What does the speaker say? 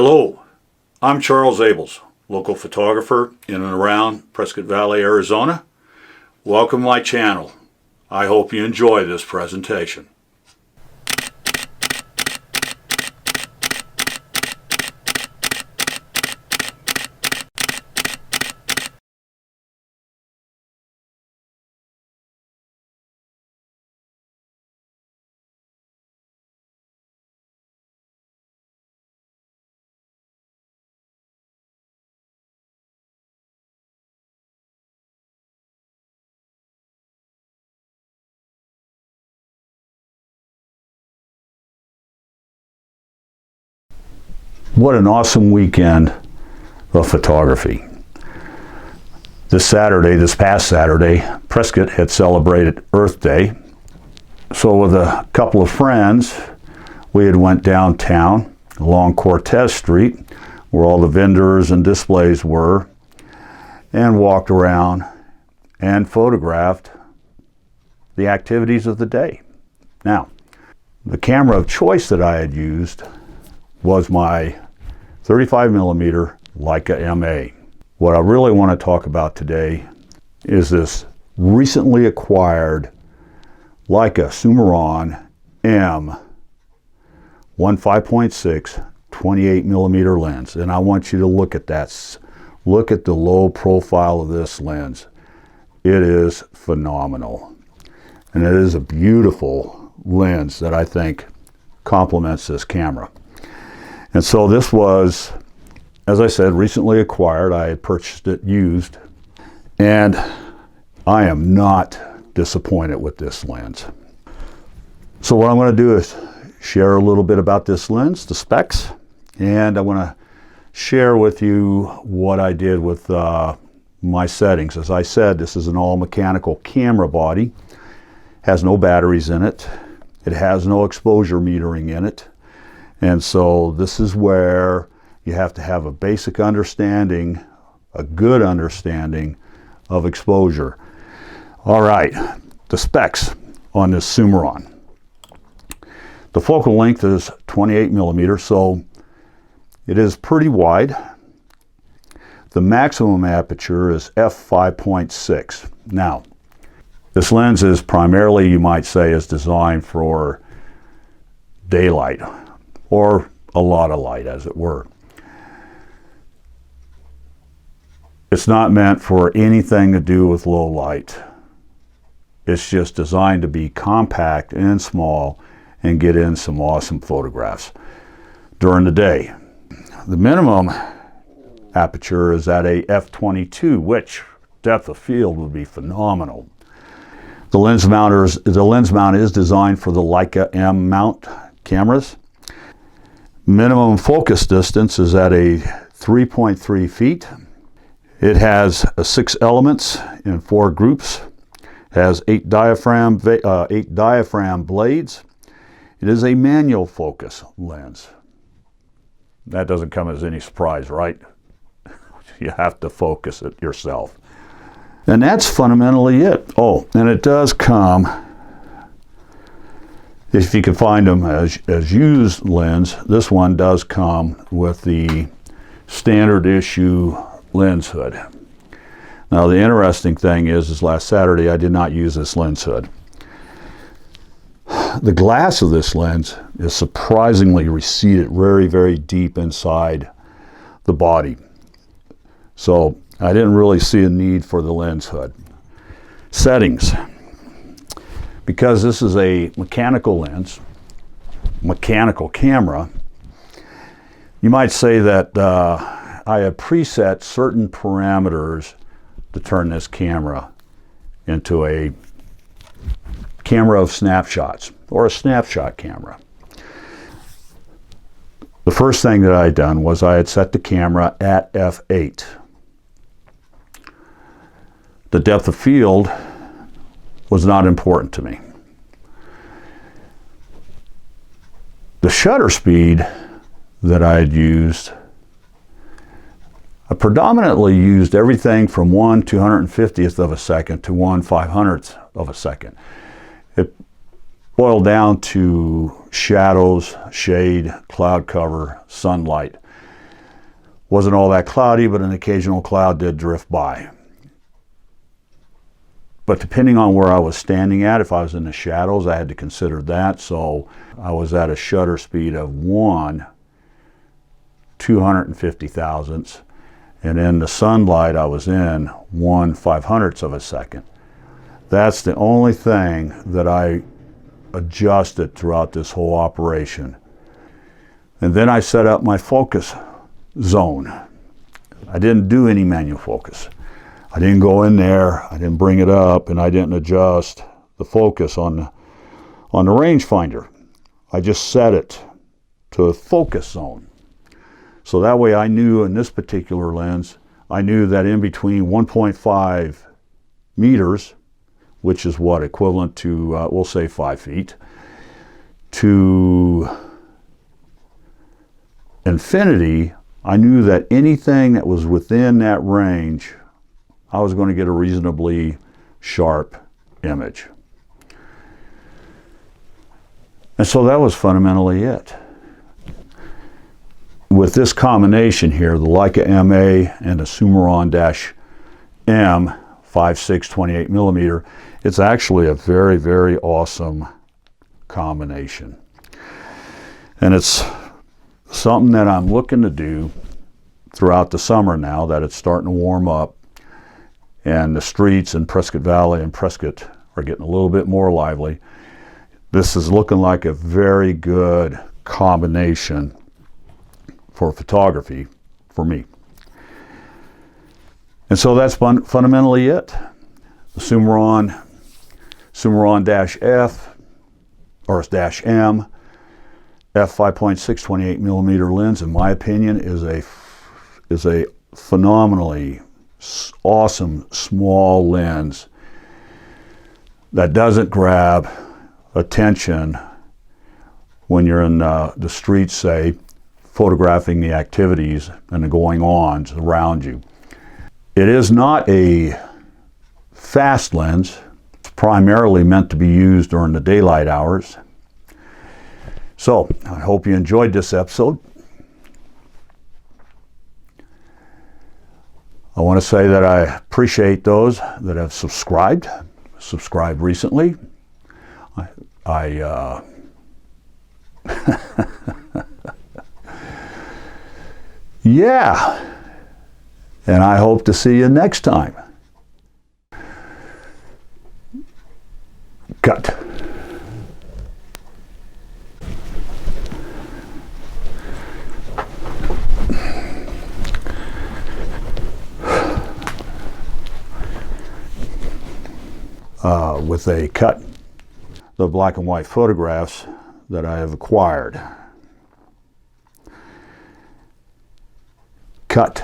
Hello, I'm Charles Abels, local photographer in and around Prescott Valley, Arizona. Welcome to my channel. I hope you enjoy this presentation. What an awesome weekend of photography. This past Saturday, Prescott had celebrated Earth Day. So with a couple of friends, we had went downtown along Cortez Street, where all the vendors and displays were, and walked around and photographed the activities of the day. Now, the camera of choice that I had used was my 35mm Leica M-A. What I really want to talk about today is this recently acquired Leica Summaron-M 1.5.6 28mm lens. And I want you to look at that. Look at the low profile of this lens. It is phenomenal. And it is a beautiful lens that I think complements this camera. And so this was, as I said, recently acquired. I had purchased it used, and I am not disappointed with this lens. So what I'm going to do is share a little bit about this lens, the specs, and I want to share with you what I did with my settings. As I said, this is an all-mechanical camera body, has no batteries in it, it has no exposure metering in it. And so this is where you have to have a basic understanding, a good understanding of exposure. All right, the specs on this Summaron. The focal length is 28mm, so it is pretty wide. The maximum aperture is f5.6. Now, this lens is primarily, you might say, is designed for daylight, or a lot of light, as it were. It's not meant for anything to do with low light. It's just designed to be compact and small and get in some awesome photographs during the day. The minimum aperture is at a f22, which depth of field would be phenomenal. The lens mount is designed for the Leica M mount cameras. Minimum focus distance is at a 3.3 feet. It has 6 elements in 4 groups. It has 8 diaphragm blades. It is a manual focus lens. That doesn't come as any surprise, right? You have to focus it yourself. And that's fundamentally it. Oh, and it does come, if you can find them as used lens, this one does come with the standard issue lens hood. Now the interesting thing is last Saturday I did not use this lens hood. The glass of this lens is surprisingly receded very, very deep inside the body. So I didn't really see a need for the lens hood. Settings. Because this is a mechanical lens, mechanical camera, you might say that I have preset certain parameters to turn this camera into a camera of snapshots, or a snapshot camera. The first thing that I had done was I had set the camera at f8. The depth of field was not important to me. The shutter speed that I had used, I predominantly used everything from 1/250th of a second to 1/500th of a second. It boiled down to shadows, shade, cloud cover, sunlight. Wasn't all that cloudy, but an occasional cloud did drift by. But depending on where I was standing at, if I was in the shadows, I had to consider that. So I was at a shutter speed of 1/250,000ths. And in the sunlight, I was in 1/500th of a second. That's the only thing that I adjusted throughout this whole operation. And then I set up my focus zone. I didn't do any manual focus. I didn't go in there, I didn't bring it up, and I didn't adjust the focus on the rangefinder. I just set it to a focus zone. So that way I knew in this particular lens, I knew that in between 1.5 meters, which is what, equivalent to, we'll say 5 feet, to infinity, I knew that anything that was within that range, I was going to get a reasonably sharp image. And so that was fundamentally it. With this combination here, the Leica M-A and the Summaron-M 5.6 28 millimeter, it's actually a very, very awesome combination. And it's something that I'm looking to do throughout the summer now that it's starting to warm up. And the streets in Prescott Valley and Prescott are getting a little bit more lively. This is looking like a very good combination for photography for me. And so that's fundamentally it. The Summaron-F or -M f 5.6 28 millimeter lens, in my opinion, is a phenomenally awesome small lens that doesn't grab attention when you're in the streets, say, photographing the activities and the going-ons around you. It is not a fast lens. It's primarily meant to be used during the daylight hours. So I hope you enjoyed this episode. I want to say that I appreciate those that have subscribed recently. Yeah, and I hope to see you next time. Cut. With a cut, the black and white photographs that I have acquired. Cut.